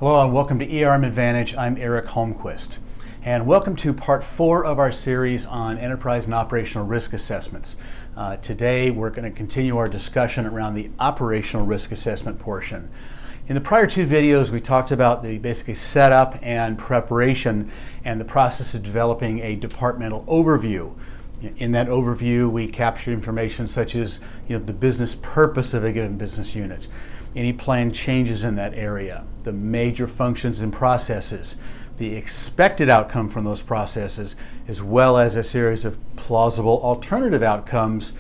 Hello and welcome to ERM Advantage. I'm Eric Holmquist. And welcome to part 4 of our series on enterprise and operational risk assessments. Today we're going to continue our discussion around the operational risk assessment portion. In the prior 2 videos we talked about the basically setup and preparation and the process of developing a departmental overview. In that overview we captured information such as the business purpose of a given business unit, any planned changes in that area, the major functions and processes, the expected outcome from those processes, as well as a series of plausible alternative outcomes,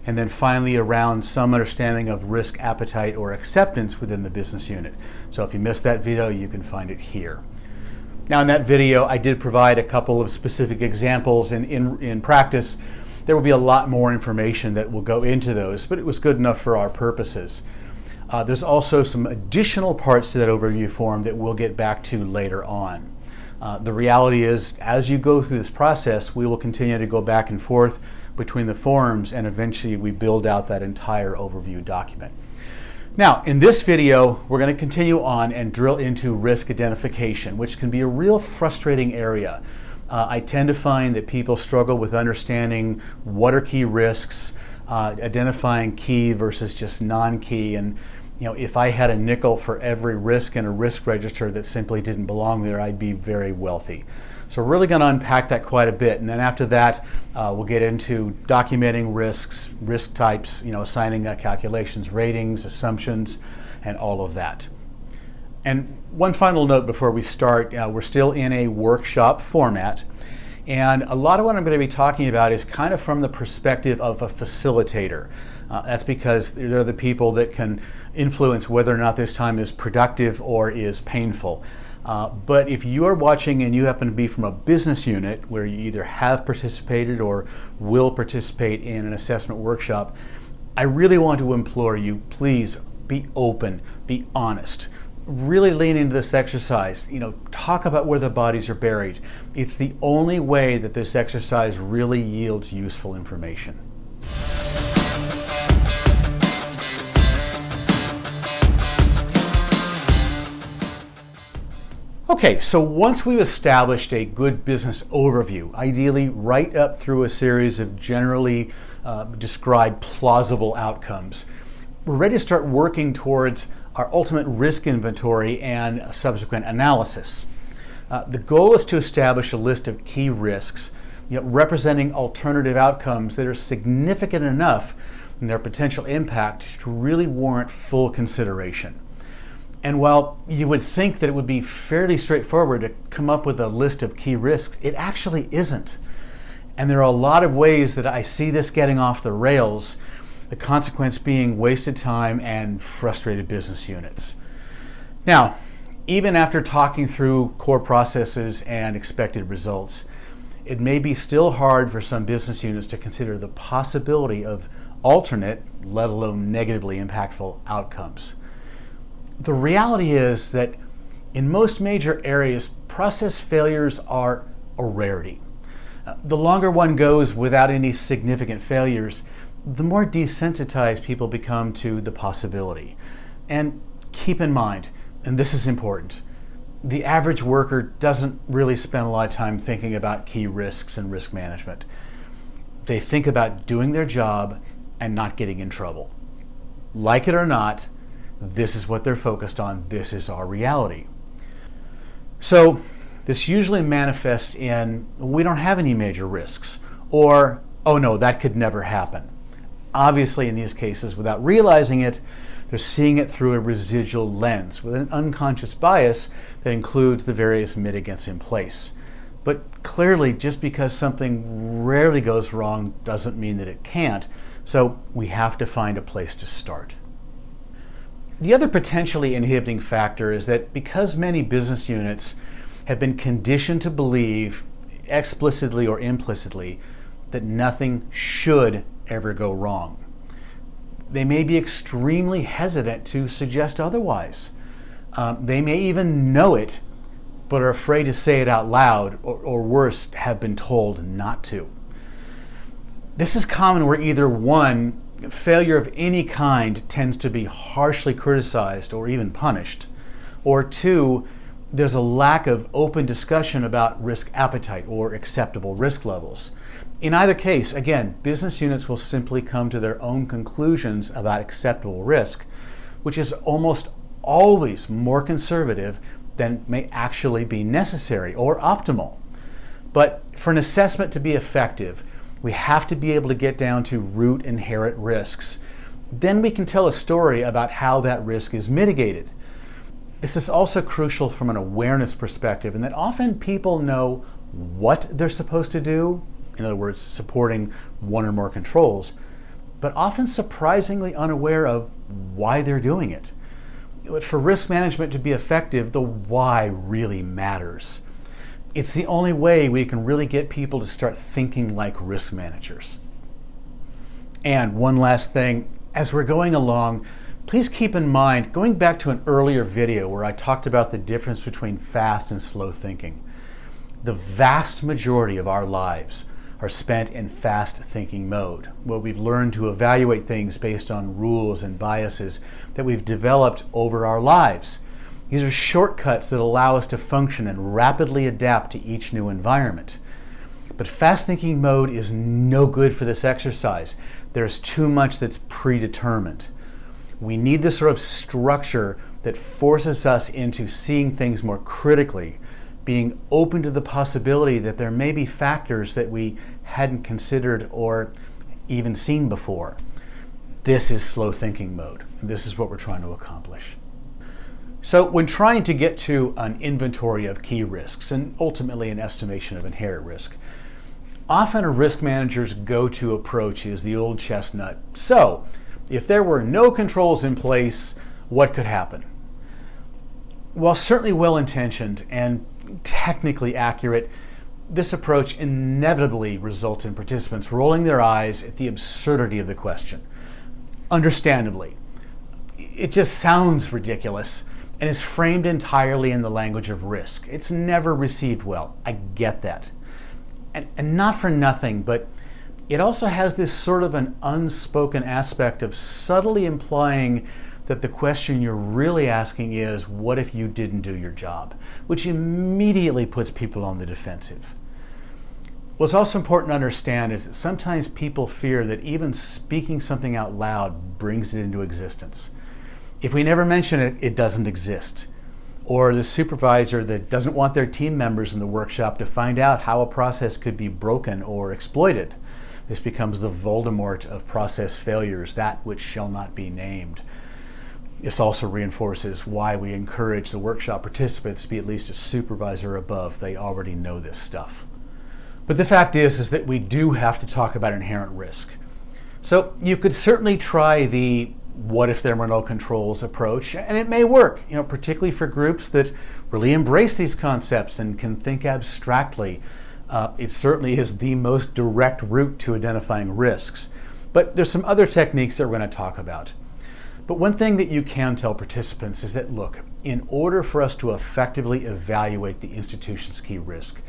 and then finally around some understanding of risk appetite or acceptance within the business unit. So if you missed that video, you can find it here. Now in that video, I did provide a couple of specific examples, and in practice, there will be a lot more information that will go into those, but it was good enough for our purposes. There's also some additional parts to that overview form that we'll get back to later on. The reality is, as you go through this process, we will continue to go back and forth between the forms, and eventually we build out that entire overview document. Now, in this video, we're going to continue on and drill into risk identification, which can be a real frustrating area. I tend to find that people struggle with understanding what are key risks, identifying key versus just non-key, and if I had a nickel for every risk in a risk register that simply didn't belong there, I'd be very wealthy. So we're really going to unpack that quite a bit, and then after that we'll get into documenting risks, risk types, assigning calculations, ratings, assumptions, and all of that. And one final note before we start, we're still in a workshop format, and a lot of what I'm going to be talking about is kind of from the perspective of a facilitator. That's because they're the people that can influence whether or not this time is productive or is painful. But if you are watching and you happen to be from a business unit where you either have participated or will participate in an assessment workshop, I really want to implore you, please be open, be honest. Really lean into this exercise. Talk about where the bodies are buried. It's the only way that this exercise really yields useful information. Okay, so once we've established a good business overview, ideally right up through a series of generally described plausible outcomes, we're ready to start working towards our ultimate risk inventory and subsequent analysis. The goal is to establish a list of key risks, representing alternative outcomes that are significant enough in their potential impact to really warrant full consideration. And while you would think that it would be fairly straightforward to come up with a list of key risks, it actually isn't. And there are a lot of ways that I see this getting off the rails, the consequence being wasted time and frustrated business units. Now, even after talking through core processes and expected results, it may be still hard for some business units to consider the possibility of alternate, let alone negatively impactful outcomes. The reality is that in most major areas, process failures are a rarity. The longer one goes without any significant failures, the more desensitized people become to the possibility. And keep in mind, and this is important, the average worker doesn't really spend a lot of time thinking about key risks and risk management. They think about doing their job and not getting in trouble. Like it or not, this is what they're focused on. This is our reality. So this usually manifests in, we don't have any major risks, or, oh no, that could never happen. Obviously, in these cases, without realizing it, they're seeing it through a residual lens with an unconscious bias that includes the various mitigants in place. But clearly, just because something rarely goes wrong doesn't mean that it can't, so we have to find a place to start. The other potentially inhibiting factor is that because many business units have been conditioned to believe, explicitly or implicitly, that nothing should ever go wrong, they may be extremely hesitant to suggest otherwise. They may even know it, but are afraid to say it out loud, or worse, have been told not to. This is common where either one, failure of any kind tends to be harshly criticized or even punished, or 2, there's a lack of open discussion about risk appetite or acceptable risk levels. In either case, again, business units will simply come to their own conclusions about acceptable risk, which is almost always more conservative than may actually be necessary or optimal. But for an assessment to be effective, we have to be able to get down to root inherent risks. Then we can tell a story about how that risk is mitigated. This is also crucial from an awareness perspective, in that often people know what they're supposed to do, in other words, supporting one or more controls, but often surprisingly unaware of why they're doing it. But for risk management to be effective, the why really matters. It's the only way we can really get people to start thinking like risk managers. And one last thing, as we're going along, please keep in mind, going back to an earlier video where I talked about the difference between fast and slow thinking, the vast majority of our lives are spent in fast thinking mode, where we've learned to evaluate things based on rules and biases that we've developed over our lives. These are shortcuts that allow us to function and rapidly adapt to each new environment. But fast thinking mode is no good for this exercise. There's too much that's predetermined. We need this sort of structure that forces us into seeing things more critically, being open to the possibility that there may be factors that we hadn't considered or even seen before. This is slow thinking mode, and this is what we're trying to accomplish. So when trying to get to an inventory of key risks and ultimately an estimation of inherent risk, often a risk manager's go-to approach is the old chestnut. So, if there were no controls in place, what could happen? While certainly well-intentioned and technically accurate, this approach inevitably results in participants rolling their eyes at the absurdity of the question. Understandably, it just sounds ridiculous and is framed entirely in the language of risk. It's never received well. I get that. And not for nothing, but it also has this sort of an unspoken aspect of subtly implying that the question you're really asking is, what if you didn't do your job? Which immediately puts people on the defensive. What's also important to understand is that sometimes people fear that even speaking something out loud brings it into existence. If we never mention it, it doesn't exist. Or the supervisor that doesn't want their team members in the workshop to find out how a process could be broken or exploited. This becomes the Voldemort of process failures, that which shall not be named. This also reinforces why we encourage the workshop participants to be at least a supervisor above. They already know this stuff. But the fact is that we do have to talk about inherent risk. So you could certainly try the what if there were no controls approach, and it may work, particularly for groups that really embrace these concepts and can think abstractly. It certainly is the most direct route to identifying risks. But there's some other techniques that we're going to talk about. But one thing that you can tell participants is that, look, in order for us to effectively evaluate the institution's key risk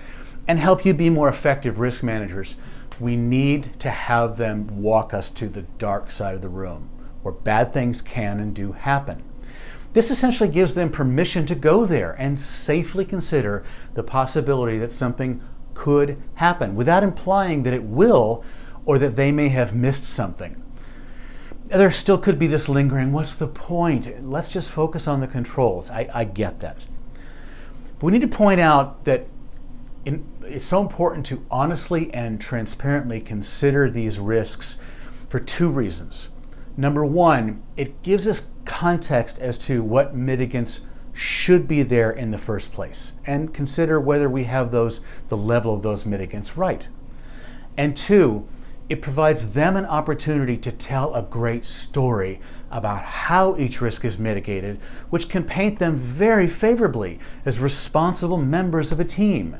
and help you be more effective risk managers, we need to have them walk us to the dark side of the room, where bad things can and do happen. This essentially gives them permission to go there and safely consider the possibility that something could happen without implying that it will or that they may have missed something. There still could be this lingering, what's the point? Let's just focus on the controls. I get that. But we need to point out that it's so important to honestly and transparently consider these risks for two reasons. Number one, it gives us context as to what mitigants should be there in the first place, and consider whether we have the level of those mitigants right. And two, it provides them an opportunity to tell a great story about how each risk is mitigated, which can paint them very favorably as responsible members of a team.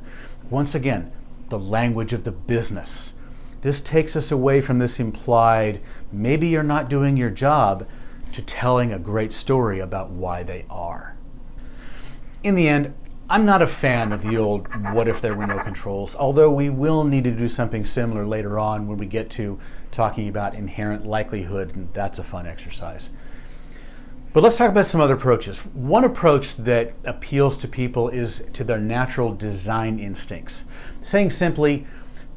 Once again, the language of the business. This takes us away from this implied, maybe you're not doing your job, to telling a great story about why they are. In the end, I'm not a fan of the old what if there were no controls, although we will need to do something similar later on when we get to talking about inherent likelihood, and that's a fun exercise. But let's talk about some other approaches. One approach that appeals to people is to their natural design instincts. Saying simply,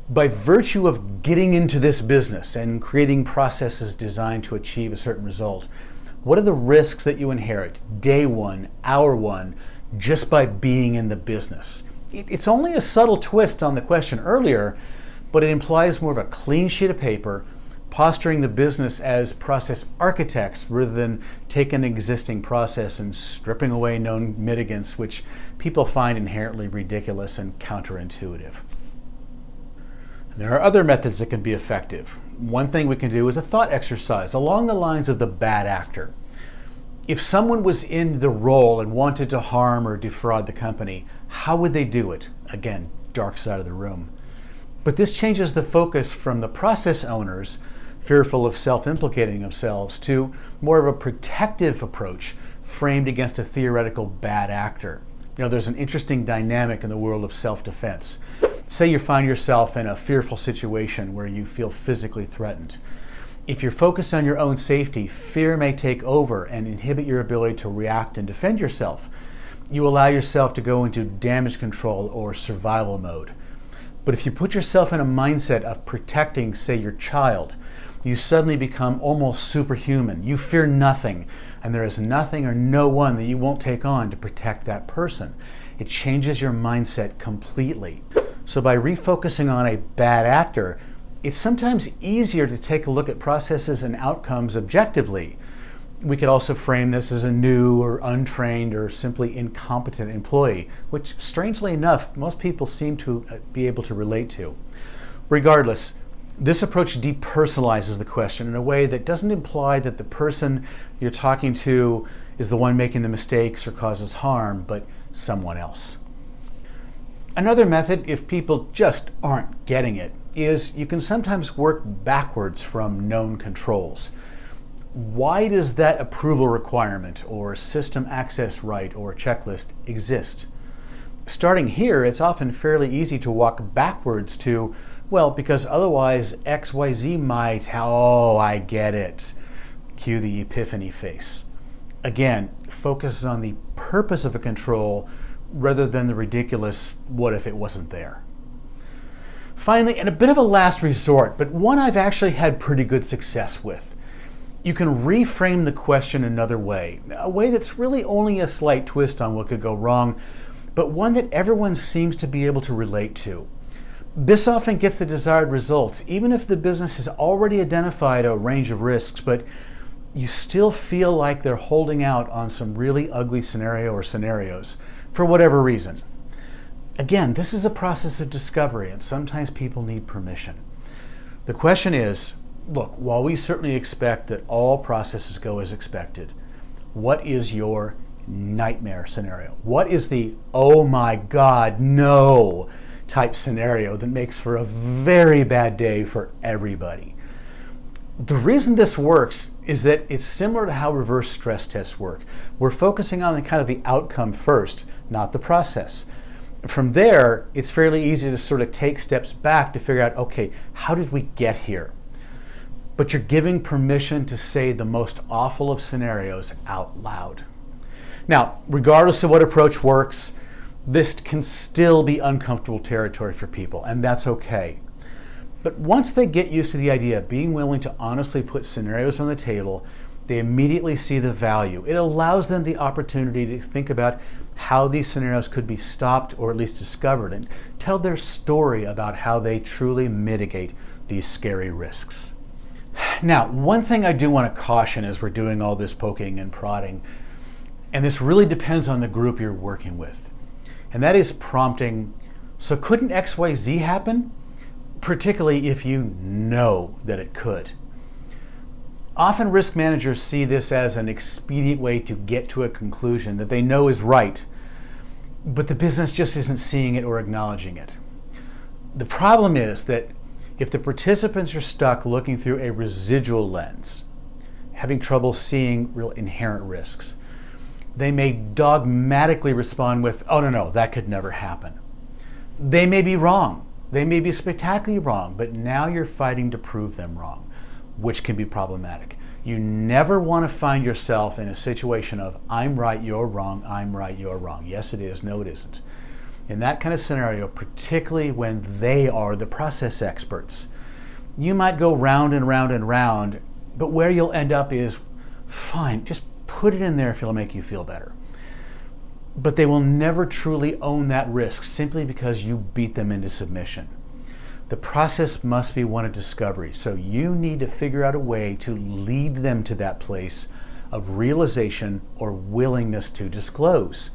by virtue of getting into this business and creating processes designed to achieve a certain result, what are the risks that you inherit day one, hour one, just by being in the business? It's only a subtle twist on the question earlier, but it implies more of a clean sheet of paper, posturing the business as process architects rather than taking an existing process and stripping away known mitigants, which people find inherently ridiculous and counterintuitive. There are other methods that can be effective. One thing we can do is a thought exercise along the lines of the bad actor. If someone was in the role and wanted to harm or defraud the company, how would they do it? Again, dark side of the room. But this changes the focus from the process owners, fearful of self-implicating themselves, to more of a protective approach framed against a theoretical bad actor. There's an interesting dynamic in the world of self-defense. Say you find yourself in a fearful situation where you feel physically threatened. If you're focused on your own safety, fear may take over and inhibit your ability to react and defend yourself. You allow yourself to go into damage control or survival mode. But if you put yourself in a mindset of protecting, say, your child, you suddenly become almost superhuman. You fear nothing, and there is nothing or no one that you won't take on to protect that person. It changes your mindset completely. So by refocusing on a bad actor, it's sometimes easier to take a look at processes and outcomes objectively. We could also frame this as a new or untrained or simply incompetent employee, which strangely enough, most people seem to be able to relate to. Regardless, this approach depersonalizes the question in a way that doesn't imply that the person you're talking to is the one making the mistakes or causes harm, but someone else. Another method, if people just aren't getting it, is you can sometimes work backwards from known controls. Why does that approval requirement or system access right or checklist exist? Starting here, it's often fairly easy to walk backwards to, well, because otherwise XYZ might, oh, I get it. Cue the epiphany face. Again, focuses on the purpose of a control rather than the ridiculous, what if it wasn't there? Finally, and a bit of a last resort, but one I've actually had pretty good success with. You can reframe the question another way, a way that's really only a slight twist on what could go wrong, but one that everyone seems to be able to relate to. This often gets the desired results, even if the business has already identified a range of risks, but you still feel like they're holding out on some really ugly scenario or scenarios for whatever reason. Again, this is a process of discovery, and sometimes people need permission. The question is, look, while we certainly expect that all processes go as expected, what is your nightmare scenario? What is the, oh my God, no type scenario that makes for a very bad day for everybody? The reason this works is that it's similar to how reverse stress tests work. We're focusing on the outcome first, not the process. From there, it's fairly easy to sort of take steps back to figure out, okay, how did we get here? But you're giving permission to say the most awful of scenarios out loud. Now, regardless of what approach works, this can still be uncomfortable territory for people, and that's okay. But once they get used to the idea of being willing to honestly put scenarios on the table, they immediately see the value. It allows them the opportunity to think about how these scenarios could be stopped or at least discovered and tell their story about how they truly mitigate these scary risks. Now, one thing I do want to caution as we're doing all this poking and prodding, and this really depends on the group you're working with, and that is prompting, so couldn't XYZ happen? Particularly if you know that it could. Often risk managers see this as an expedient way to get to a conclusion that they know is right, but the business just isn't seeing it or acknowledging it. The problem is that if the participants are stuck looking through a residual lens, having trouble seeing real inherent risks, they may dogmatically respond with, oh no, that could never happen. They may be wrong. They may be spectacularly wrong, but now you're fighting to prove them wrong, which can be problematic. You never want to find yourself in a situation of I'm right, you're wrong, I'm right, you're wrong. Yes, it is, no, it isn't. In that kind of scenario, particularly when they are the process experts, you might go round and round and round, but where you'll end up is, fine, just put it in there if it'll make you feel better. But they will never truly own that risk simply because you beat them into submission. The process must be one of discovery, so you need to figure out a way to lead them to that place of realization or willingness to disclose,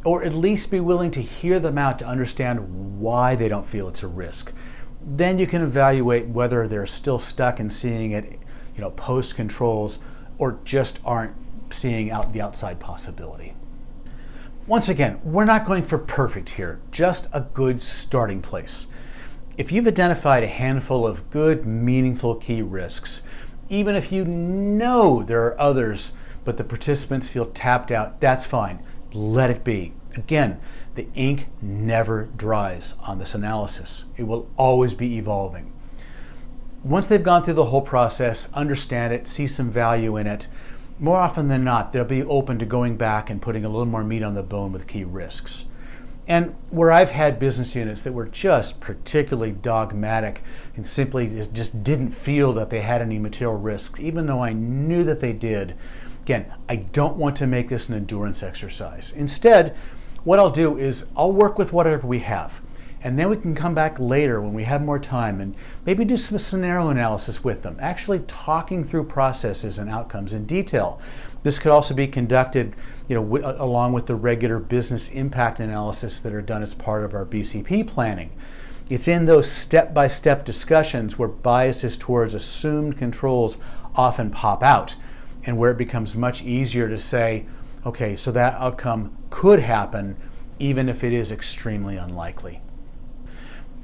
or at least be willing to hear them out to understand why they don't feel it's a risk. Then you can evaluate whether they're still stuck in seeing it, post controls, or just aren't seeing out the outside possibility. Once again, we're not going for perfect here, just a good starting place. If you've identified a handful of good, meaningful key risks, even if you know there are others, but the participants feel tapped out, that's fine. Let it be. Again, the ink never dries on this analysis. It will always be evolving. Once they've gone through the whole process, understand it, see some value in it, more often than not, they'll be open to going back and putting a little more meat on the bone with key risks. And where I've had business units that were just particularly dogmatic and simply just didn't feel that they had any material risks, even though I knew that they did, again, I don't want to make this an endurance exercise. Instead, what I'll do is I'll work with whatever we have. And then we can come back later when we have more time and maybe do some scenario analysis with them, actually talking through processes and outcomes in detail. This could also be conducted, along with the regular business impact analysis that are done as part of our BCP planning. It's in those step-by-step discussions where biases towards assumed controls often pop out, and where it becomes much easier to say, okay, so that outcome could happen, even if it is extremely unlikely.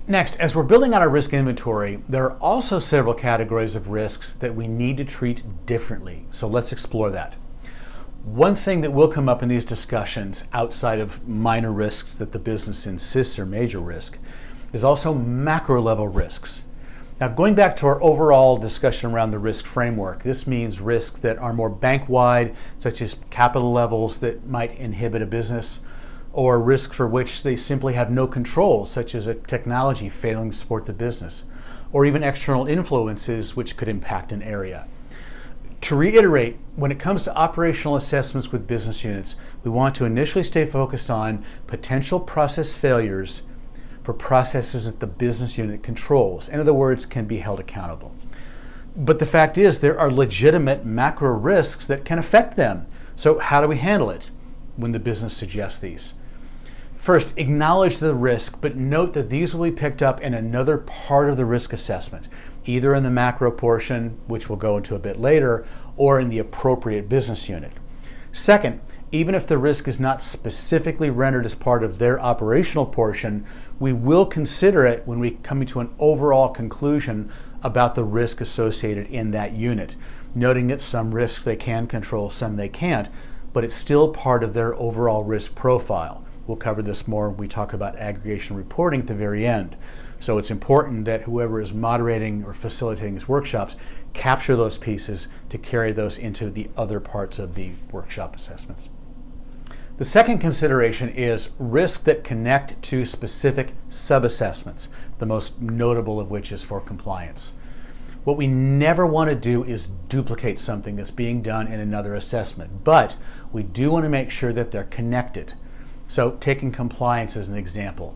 Next, as we're building out our risk inventory, there are also several categories of risks that we need to treat differently. So let's explore that. One thing that will come up in these discussions outside of minor risks that the business insists are major risk is also macro level risks. Now, going back to our overall discussion around the risk framework, this means risks that are more bank-wide, such as capital levels that might inhibit a business, or risk for which they simply have no control, such as a technology failing to support the business, or even external influences which could impact an area. To reiterate, when it comes to operational assessments with business units, we want to initially stay focused on potential process failures for processes that the business unit controls. In other words, can be held accountable. But the fact is, there are legitimate macro risks that can affect them. So how do we handle it when the business suggests these? First, acknowledge the risk, but note that these will be picked up in another part of the risk assessment, either in the macro portion, which we'll go into a bit later, or in the appropriate business unit. Second, even if the risk is not specifically rendered as part of their operational portion, we will consider it when we come to an overall conclusion about the risk associated in that unit, noting that some risks they can control, some they can't, but it's still part of their overall risk profile. We'll cover this more when we talk about aggregation reporting at the very end. So it's important that whoever is moderating or facilitating these workshops capture those pieces to carry those into the other parts of the workshop assessments. The second consideration is risks that connect to specific sub-assessments, the most notable of which is for compliance. What we never want to do is duplicate something that's being done in another assessment, but we do want to make sure that they're connected. So taking compliance as an example,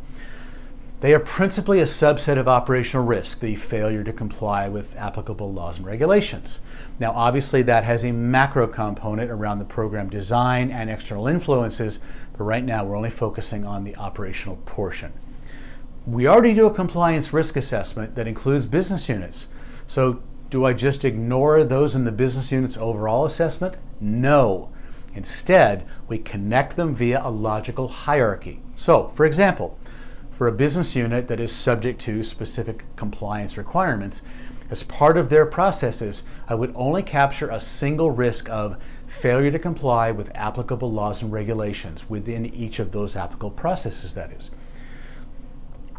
they are principally a subset of operational risk, the failure to comply with applicable laws and regulations. Now, obviously that has a macro component around the program design and external influences, but right now we're only focusing on the operational portion. We already do a compliance risk assessment that includes business units. So do I just ignore those in the business unit's overall assessment? No. Instead, we connect them via a logical hierarchy. So, for example, for a business unit that is subject to specific compliance requirements, as part of their processes, I would only capture a single risk of failure to comply with applicable laws and regulations within each of those applicable processes, that is.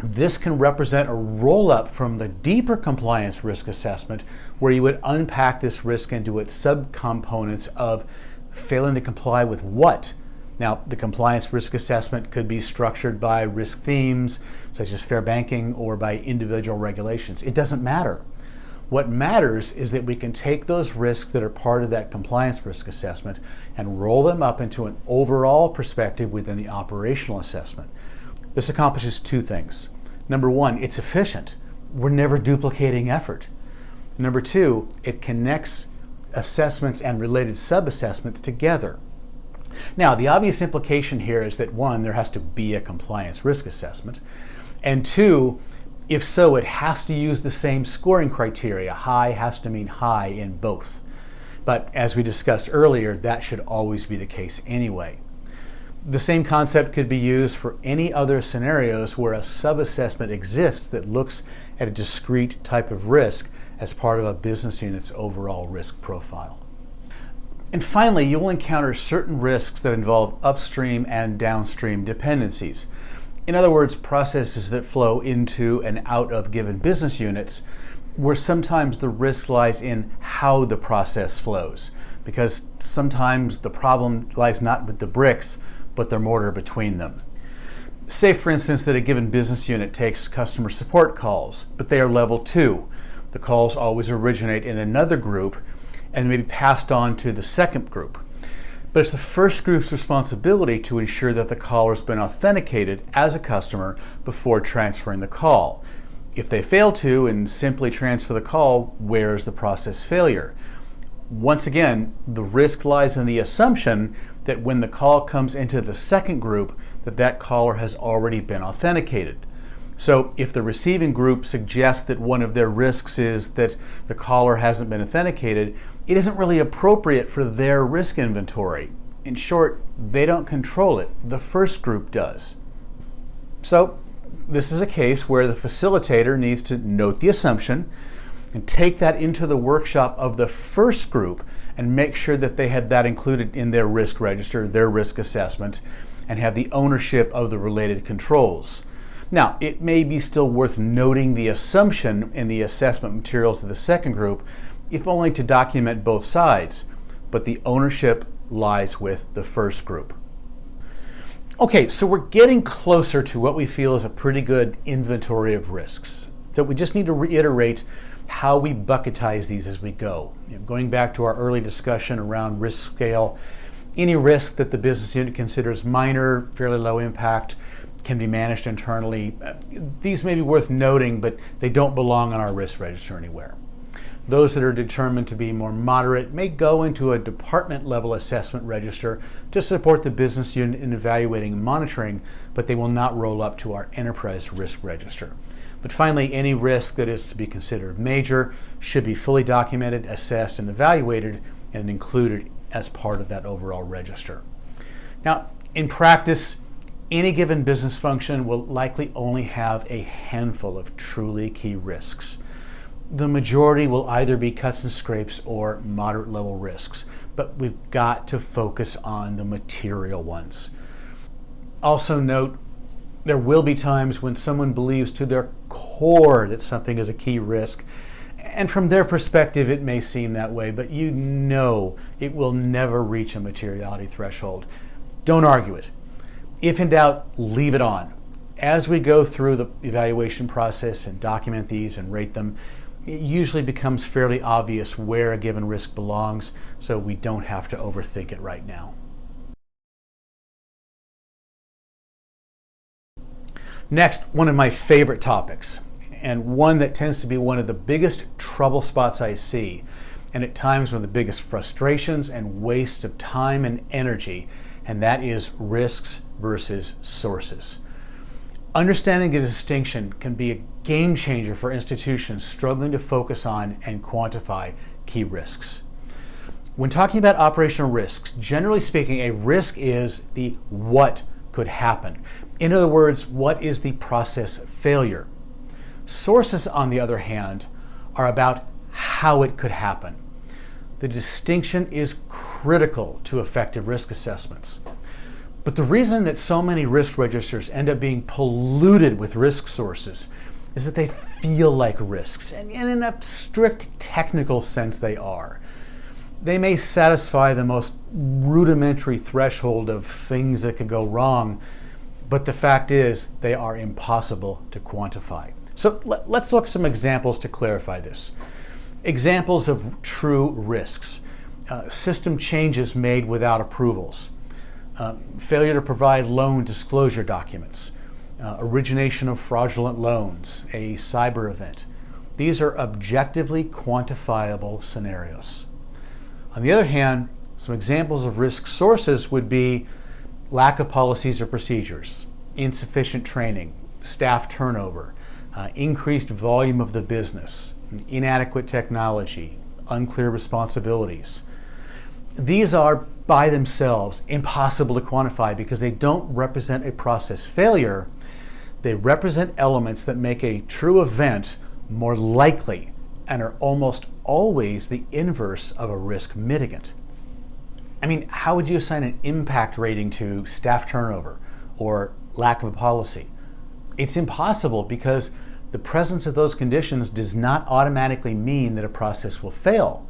This can represent a roll-up from the deeper compliance risk assessment, where you would unpack this risk into its subcomponents of failing to comply with what. Now, the compliance risk assessment could be structured by risk themes, such as fair banking, or by individual regulations. It doesn't matter. What matters is that we can take those risks that are part of that compliance risk assessment and roll them up into an overall perspective within the operational assessment. This accomplishes two things. Number one, it's efficient. We're never duplicating effort. Number two, it connects assessments and related sub-assessments together. Now, the obvious implication here is that one, there has to be a compliance risk assessment, and two, if so, it has to use the same scoring criteria. High has to mean high in both. But as we discussed earlier, that should always be the case anyway. The same concept could be used for any other scenarios where a sub-assessment exists that looks at a discrete type of risk as part of a business unit's overall risk profile. And finally, you'll encounter certain risks that involve upstream and downstream dependencies. In other words, processes that flow into and out of given business units, where sometimes the risk lies in how the process flows, because sometimes the problem lies not with the bricks, but the mortar between them. Say, for instance, that a given business unit takes customer support calls, but they are level 2. The calls always originate in another group and may be passed on to the second group. But it's the first group's responsibility to ensure that the caller has been authenticated as a customer before transferring the call. If they fail to and simply transfer the call, where's the process failure? Once again, the risk lies in the assumption that when the call comes into the second group, that caller has already been authenticated. So if the receiving group suggests that one of their risks is that the caller hasn't been authenticated, it isn't really appropriate for their risk inventory. In short, they don't control it. The first group does. So this is a case where the facilitator needs to note the assumption and take that into the workshop of the first group and make sure that they have that included in their risk register, their risk assessment, and have the ownership of the related controls. Now, it may be still worth noting the assumption in the assessment materials of the second group, if only to document both sides, but the ownership lies with the first group. Okay, so we're getting closer to what we feel is a pretty good inventory of risks. So we just need to reiterate how we bucketize these as we go. Going back to our early discussion around risk scale, any risk that the business unit considers minor, fairly low impact, can be managed internally. These may be worth noting, but they don't belong on our risk register anywhere. Those that are determined to be more moderate may go into a department level assessment register to support the business unit in evaluating and monitoring, but they will not roll up to our enterprise risk register. But finally, any risk that is to be considered major should be fully documented, assessed, and evaluated, and included as part of that overall register. Now, in practice, any given business function will likely only have a handful of truly key risks. The majority will either be cuts and scrapes or moderate level risks, but we've got to focus on the material ones. Also note, there will be times when someone believes to their core that something is a key risk, and from their perspective it may seem that way, but you know it will never reach a materiality threshold. Don't argue it. If in doubt, leave it on. As we go through the evaluation process and document these and rate them, it usually becomes fairly obvious where a given risk belongs, so we don't have to overthink it right now. Next, one of my favorite topics, and one that tends to be one of the biggest trouble spots I see, and at times one of the biggest frustrations and waste of time and energy, and that is risks versus sources. Understanding the distinction can be a game changer for institutions struggling to focus on and quantify key risks. When talking about operational risks, generally speaking, a risk is the what could happen. In other words, what is the process failure? Sources, on the other hand, are about how it could happen. The distinction is critical to effective risk assessments. But the reason that so many risk registers end up being polluted with risk sources is that they feel like risks, and in a strict technical sense they are. They may satisfy the most rudimentary threshold of things that could go wrong, but the fact is they are impossible to quantify. So let's look at some examples to clarify this. Examples of true risks. System changes made without approvals. Failure to provide loan disclosure documents. Origination of fraudulent loans. A cyber event. These are objectively quantifiable scenarios. On the other hand, some examples of risk sources would be lack of policies or procedures, insufficient training, staff turnover, increased volume of the business, inadequate technology, unclear responsibilities. These are by themselves impossible to quantify because they don't represent a process failure. They represent elements that make a true event more likely and are almost always the inverse of a risk mitigant. I mean, how would you assign an impact rating to staff turnover or lack of a policy? It's impossible because the presence of those conditions does not automatically mean that a process will fail.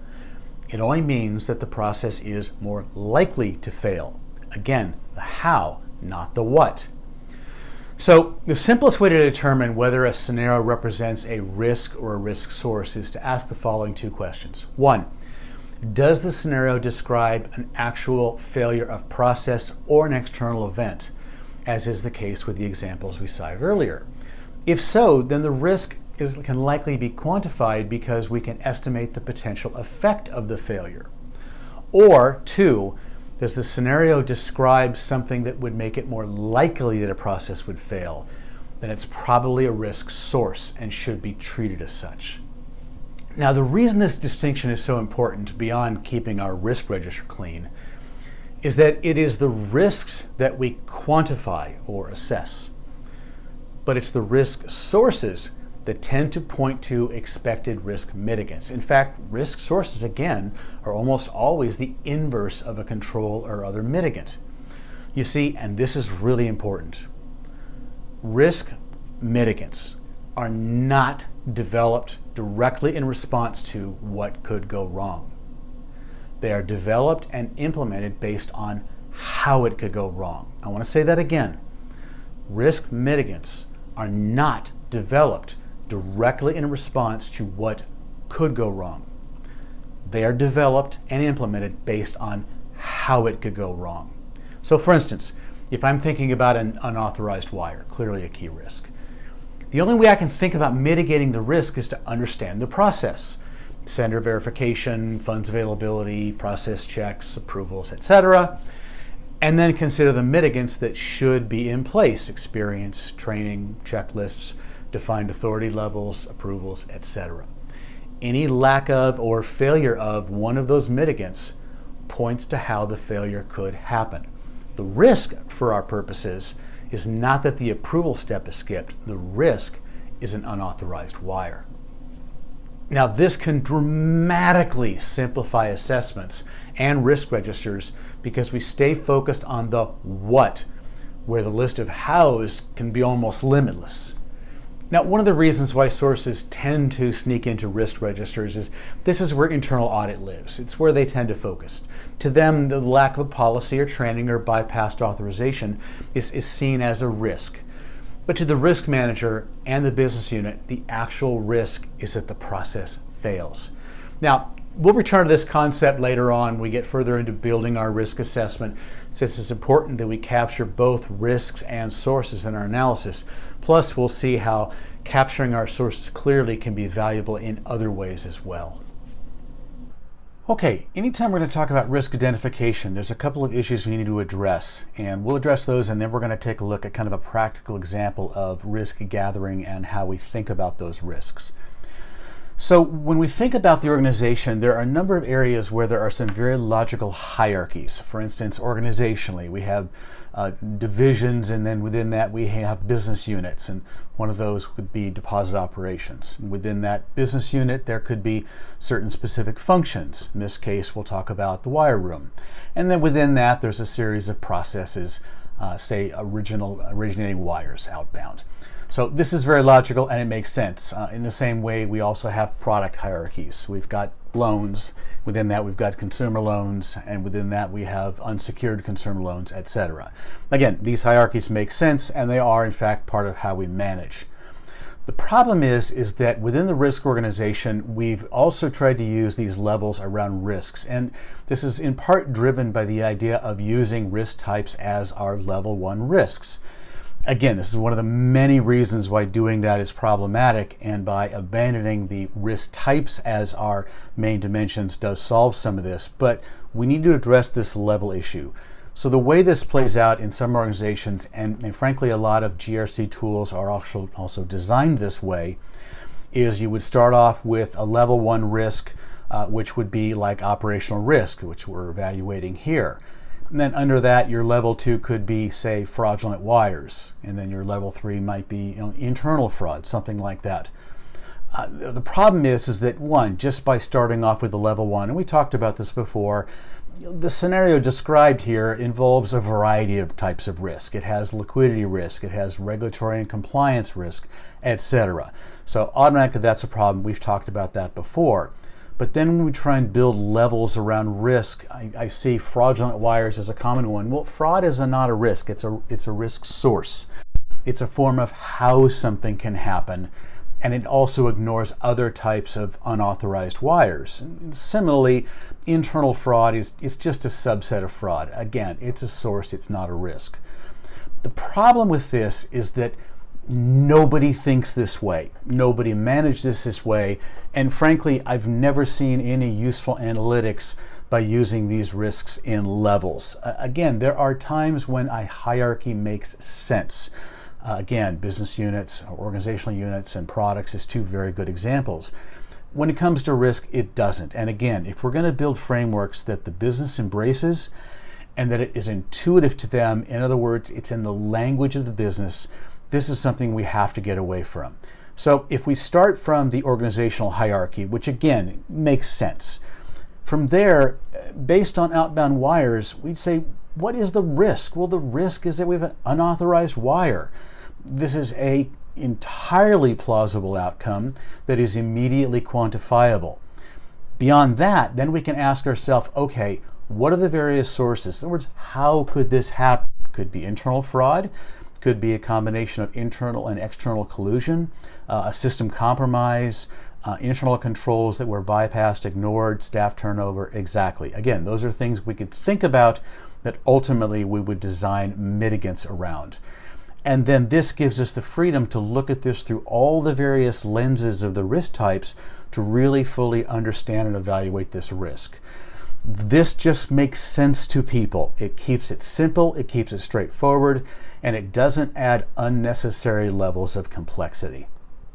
It only means that the process is more likely to fail. Again, the how, not the what. So the simplest way to determine whether a scenario represents a risk or a risk source is to ask the following two questions. One, does the scenario describe an actual failure of process or an external event, as is the case with the examples we cited earlier? If so, then the risk can likely be quantified because we can estimate the potential effect of the failure. Or two, does the scenario describe something that would make it more likely that a process would fail? Then it's probably a risk source and should be treated as such. Now, the reason this distinction is so important, beyond keeping our risk register clean, is that it is the risks that we quantify or assess. But it's the risk sources that tend to point to expected risk mitigants. In fact, risk sources, again, are almost always the inverse of a control or other mitigant. You see, and this is really important, risk mitigants are not developed directly in response to what could go wrong. They are developed and implemented based on how it could go wrong. I want to say that again. Risk mitigants are not developed directly in response to what could go wrong. They are developed and implemented based on how it could go wrong. So for instance, if I'm thinking about an unauthorized wire, clearly a key risk, the only way I can think about mitigating the risk is to understand the process. Sender verification, funds availability, process checks, approvals, etc. And then consider the mitigants that should be in place: experience, training, checklists, defined authority levels, approvals, etc. Any lack of or failure of one of those mitigants points to how the failure could happen. The risk, for our purposes, is not that the approval step is skipped. The risk is an unauthorized wire. Now, this can dramatically simplify assessments and risk registers because we stay focused on the what, where the list of hows can be almost limitless. Now, one of the reasons why sources tend to sneak into risk registers is this is where internal audit lives. It's where they tend to focus. To them, the lack of a policy or training or bypassed authorization is seen as a risk. But to the risk manager and the business unit, the actual risk is that the process fails. Now, we'll return to this concept later on when we get further into building our risk assessment, since it's important that we capture both risks and sources in our analysis. Plus, we'll see how capturing our sources clearly can be valuable in other ways as well. Okay, anytime we're going to talk about risk identification, there's a couple of issues we need to address, and we'll address those, and then we're going to take a look at kind of a practical example of risk gathering and how we think about those risks. So when we think about the organization, there are a number of areas where there are some very logical hierarchies. For instance, organizationally, we have divisions, and then within that we have business units, and one of those would be deposit operations. And within that business unit, there could be certain specific functions. In this case, we'll talk about the wire room. And then within that, there's a series of processes say originating wires outbound. So this is very logical and it makes sense. In the same way, we also have product hierarchies. We've got loans, within that we've got consumer loans, and within that we have unsecured consumer loans, etc. Again, these hierarchies make sense and they are in fact part of how we manage. The problem is that within the risk organization, we've also tried to use these levels around risks. And this is in part driven by the idea of using risk types as our level 1 risks. Again, this is one of the many reasons why doing that is problematic, and by abandoning the risk types as our main dimensions does solve some of this, but we need to address this level issue. So the way this plays out in some organizations, and frankly a lot of GRC tools are also designed this way, is you would start off with a level 1 risk, which would be like operational risk, which we're evaluating here. And then under that, your level 2 could be, say, fraudulent wires. And then your level 3 might be internal fraud, something like that. The problem is that one, just by starting off with the level 1, and we talked about this before, the scenario described here involves a variety of types of risk. It has liquidity risk, it has regulatory and compliance risk, etc. So automatically that's a problem. We've talked about that before. But then when we try and build levels around risk, I see fraudulent wires as a common one. Well, fraud is not a risk, it's a risk source. It's a form of how something can happen, and it also ignores other types of unauthorized wires. And similarly, internal fraud is just a subset of fraud. Again, it's a source, it's not a risk. The problem with this is that nobody thinks this way. Nobody manages this way. And frankly, I've never seen any useful analytics by using these risks in levels. Again, there are times when a hierarchy makes sense. Again, business units, organizational units, and products is two very good examples. When it comes to risk, it doesn't. And again, if we're going to build frameworks that the business embraces and that it is intuitive to them, in other words, it's in the language of the business, this is something we have to get away from. So if we start from the organizational hierarchy, which again makes sense, from there, based on outbound wires, we'd say, what is the risk? Well, the risk is that we have an unauthorized wire. This is an entirely plausible outcome that is immediately quantifiable. Beyond that, then we can ask ourselves, okay, what are the various sources? In other words, how could this happen? Could be internal fraud, could be a combination of internal and external collusion, a system compromise, internal controls that were bypassed, ignored, staff turnover, exactly. Again, those are things we could think about that ultimately we would design mitigants around. And then this gives us the freedom to look at this through all the various lenses of the risk types to really fully understand and evaluate this risk. This just makes sense to people. It keeps it simple, it keeps it straightforward, and it doesn't add unnecessary levels of complexity.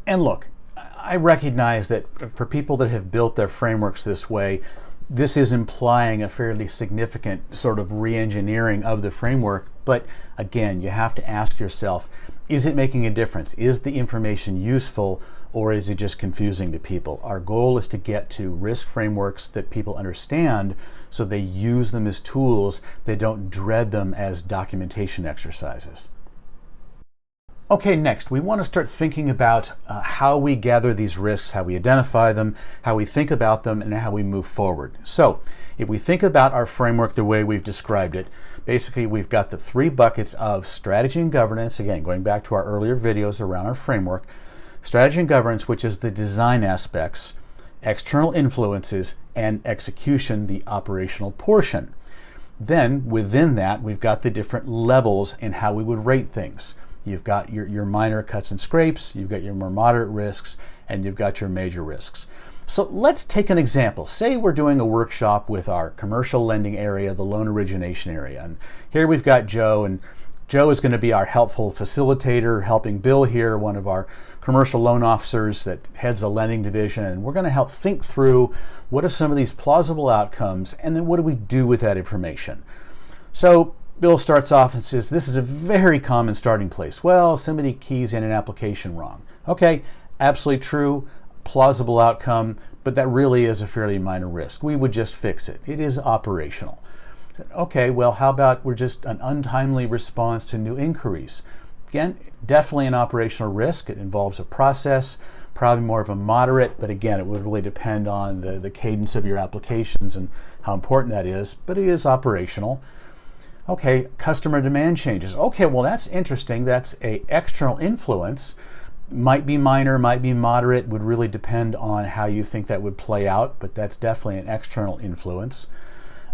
And look, I recognize that for people that have built their frameworks this way, this is implying a fairly significant sort of re-engineering of the framework. But again, you have to ask yourself, is it making a difference? Is the information useful, or is it just confusing to people? Our goal is to get to risk frameworks that people understand so they use them as tools. They don't dread them as documentation exercises. Okay, next, we want to start thinking about how we gather these risks, how we identify them, how we think about them, and how we move forward. So, if we think about our framework the way we've described it, basically we've got the three buckets of strategy and governance, again, going back to our earlier videos around our framework, strategy and governance, which is the design aspects, external influences, and execution, the operational portion. Then, within that, we've got the different levels in how we would rate things. You've got your minor cuts and scrapes, you've got your more moderate risks, and you've got your major risks. So let's take an example. Say we're doing a workshop with our commercial lending area, the loan origination area. And here we've got Joe, and Joe is going to be our helpful facilitator, helping Bill here, one of our commercial loan officers that heads a lending division. And we're going to help think through what are some of these plausible outcomes, and then what do we do with that information? So Bill starts off and says, this is a very common starting place. Well, somebody keys in an application wrong. Okay, absolutely true, plausible outcome, but that really is a fairly minor risk. We would just fix it. It is operational. Okay, well, how about we're just an untimely response to new inquiries? Again, definitely an operational risk. It involves a process, probably more of a moderate, but again, it would really depend on the cadence of your applications and how important that is, but it is operational. Okay, customer demand changes. Okay, well, that's interesting. That's an external influence. Might be minor, might be moderate, would really depend on how you think that would play out, but that's definitely an external influence.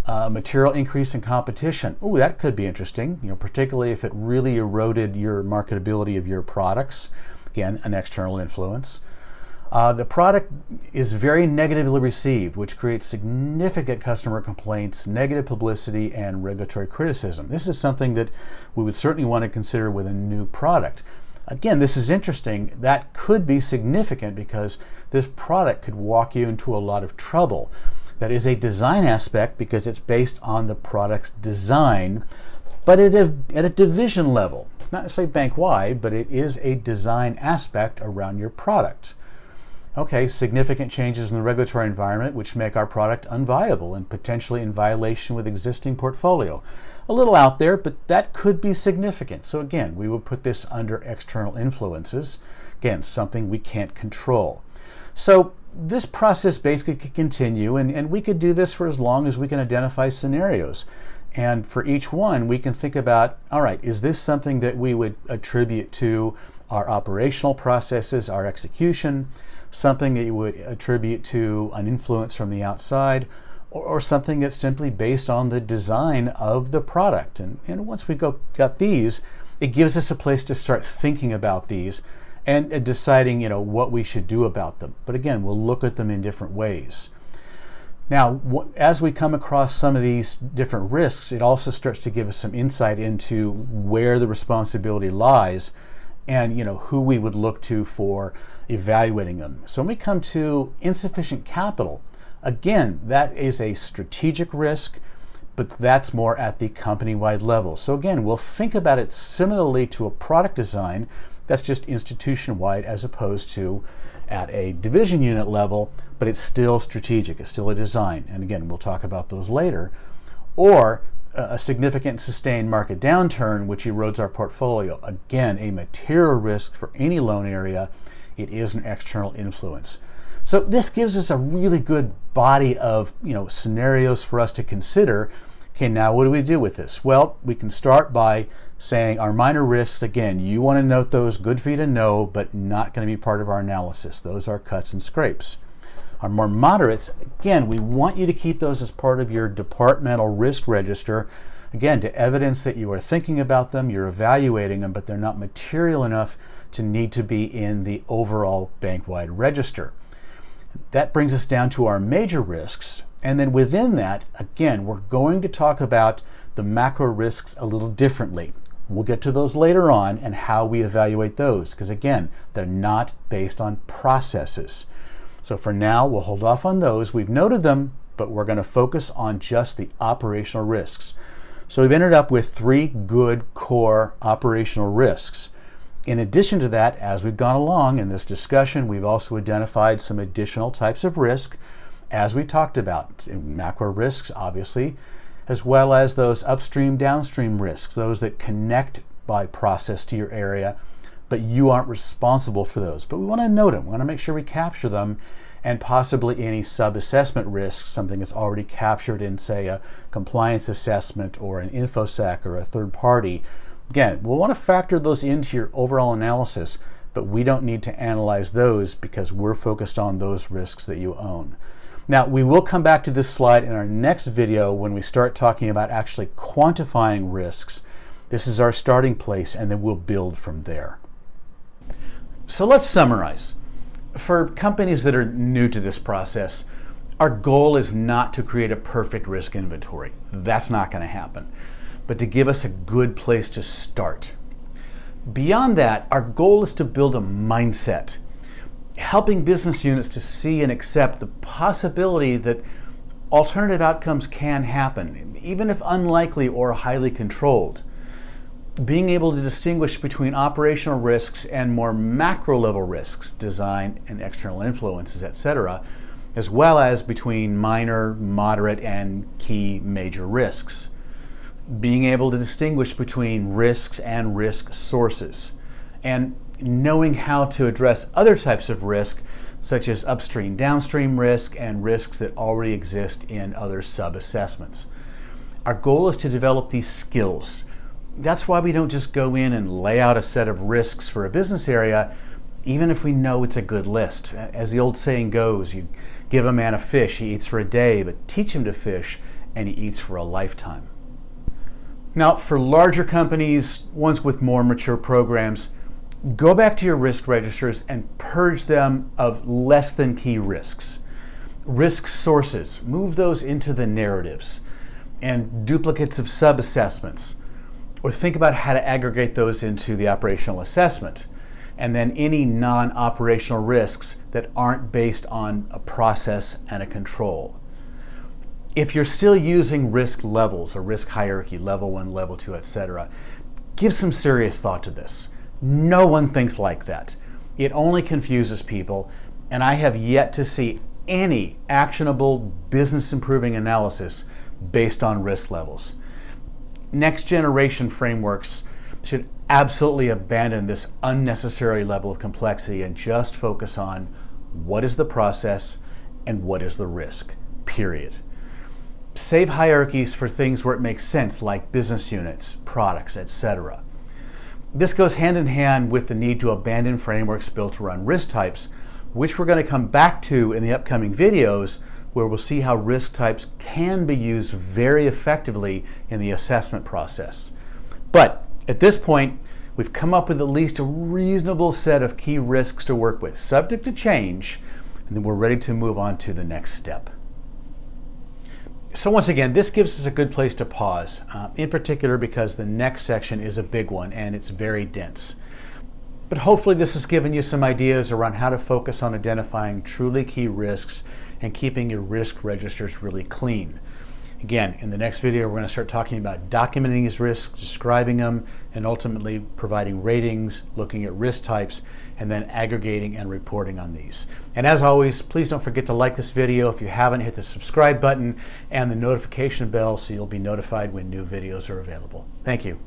Material increase in competition. Oh, that could be interesting, particularly if it really eroded your marketability of your products. Again, an external influence. The product is very negatively received, which creates significant customer complaints, negative publicity, and regulatory criticism. This is something that we would certainly want to consider with a new product. Again, this is interesting. That could be significant because this product could walk you into a lot of trouble. That is a design aspect because it's based on the product's design, but at a division level. It's not necessarily bank-wide, but it is a design aspect around your product. Okay, significant changes in the regulatory environment which make our product unviable and potentially in violation with existing portfolio. A little out there, but that could be significant. So again, we would put this under external influences. Again, something we can't control. So this process basically could continue, and we could do this for as long as we can identify scenarios. And for each one, we can think about, all right, is this something that we would attribute to our operational processes, our execution, something that you would attribute to an influence from the outside, or something that's simply based on the design of the product. And once we got these, it gives us a place to start thinking about these and deciding, what we should do about them. But again, we'll look at them in different ways. Now, as we come across some of these different risks, it also starts to give us some insight into where the responsibility lies and who we would look to for evaluating them. So when we come to insufficient capital, again, that is a strategic risk, but that's more at the company-wide level. So again, we'll think about it similarly to a product design that's just institution-wide as opposed to at a division unit level, but it's still strategic, it's still a design. And again, we'll talk about those later. Or a significant sustained market downturn which erodes our portfolio. Again, a material risk for any loan area. It is an external influence. So this gives us a really good body of scenarios for us to consider. Okay, now what do we do with this? Well, we can start by saying our minor risks, again, you want to note those, good for you to know, but not going to be part of our analysis. Those are cuts and scrapes. Our more moderates, again, we want you to keep those as part of your departmental risk register, again, to evidence that you are thinking about them, you're evaluating them, but they're not material enough to need to be in the overall bank-wide register. That brings us down to our major risks. And then within that, again, we're going to talk about the macro risks a little differently. We'll get to those later on and how we evaluate those, because again, they're not based on processes. So for now, we'll hold off on those. We've noted them, but we're going to focus on just the operational risks. So we've ended up with 3 good core operational risks. In addition to that, as we've gone along in this discussion, we've also identified some additional types of risk, as we talked about, macro risks, obviously, as well as those upstream, downstream risks, those that connect by process to your area, but you aren't responsible for those. But we want to note them. We want to make sure we capture them, and possibly any sub-assessment risks, something that's already captured in, say, a compliance assessment or an InfoSec or a third party. Again, we'll want to factor those into your overall analysis, but we don't need to analyze those because we're focused on those risks that you own. Now, we will come back to this slide in our next video when we start talking about actually quantifying risks. This is our starting place, and then we'll build from there. So let's summarize. For companies that are new to this process, our goal is not to create a perfect risk inventory. That's not going to happen, but to give us a good place to start. Beyond that, our goal is to build a mindset, helping business units to see and accept the possibility that alternative outcomes can happen, even if unlikely or highly controlled. Being able to distinguish between operational risks and more macro level risks, design and external influences, etc., as well as between minor, moderate, and key major risks. Being able to distinguish between risks and risk sources, and knowing how to address other types of risk, such as upstream, downstream risk, and risks that already exist in other sub-assessments. Our goal is to develop these skills. That's why we don't just go in and lay out a set of risks for a business area, even if we know it's a good list. As the old saying goes, you give a man a fish, he eats for a day, but teach him to fish, and he eats for a lifetime. Now, for larger companies, ones with more mature programs, go back to your risk registers and purge them of less than key risks. Risk sources, move those into the narratives, and duplicates of sub-assessments, or think about how to aggregate those into the operational assessment, and then any non-operational risks that aren't based on a process and a control. If you're still using risk levels, a risk hierarchy, level 1, level 2, etc., give some serious thought to this. No one thinks like that. It only confuses people, and I have yet to see any actionable business improving analysis based on risk levels. Next generation frameworks should absolutely abandon this unnecessary level of complexity and just focus on what is the process and what is the risk, period. Save hierarchies for things where it makes sense, like business units, products, etc. This goes hand in hand with the need to abandon frameworks built around risk types, which we're going to come back to in the upcoming videos, where we'll see how risk types can be used very effectively in the assessment process. But at this point, we've come up with at least a reasonable set of key risks to work with, subject to change, and then we're ready to move on to the next step. So once again, this gives us a good place to pause, in particular because the next section is a big one and it's very dense. But hopefully this has given you some ideas around how to focus on identifying truly key risks and keeping your risk registers really clean. Again, in the next video, we're going to start talking about documenting these risks, describing them, and ultimately providing ratings, looking at risk types, and then aggregating and reporting on these. And as always, please don't forget to like this video. If you haven't, hit the subscribe button and the notification bell so you'll be notified when new videos are available. Thank you.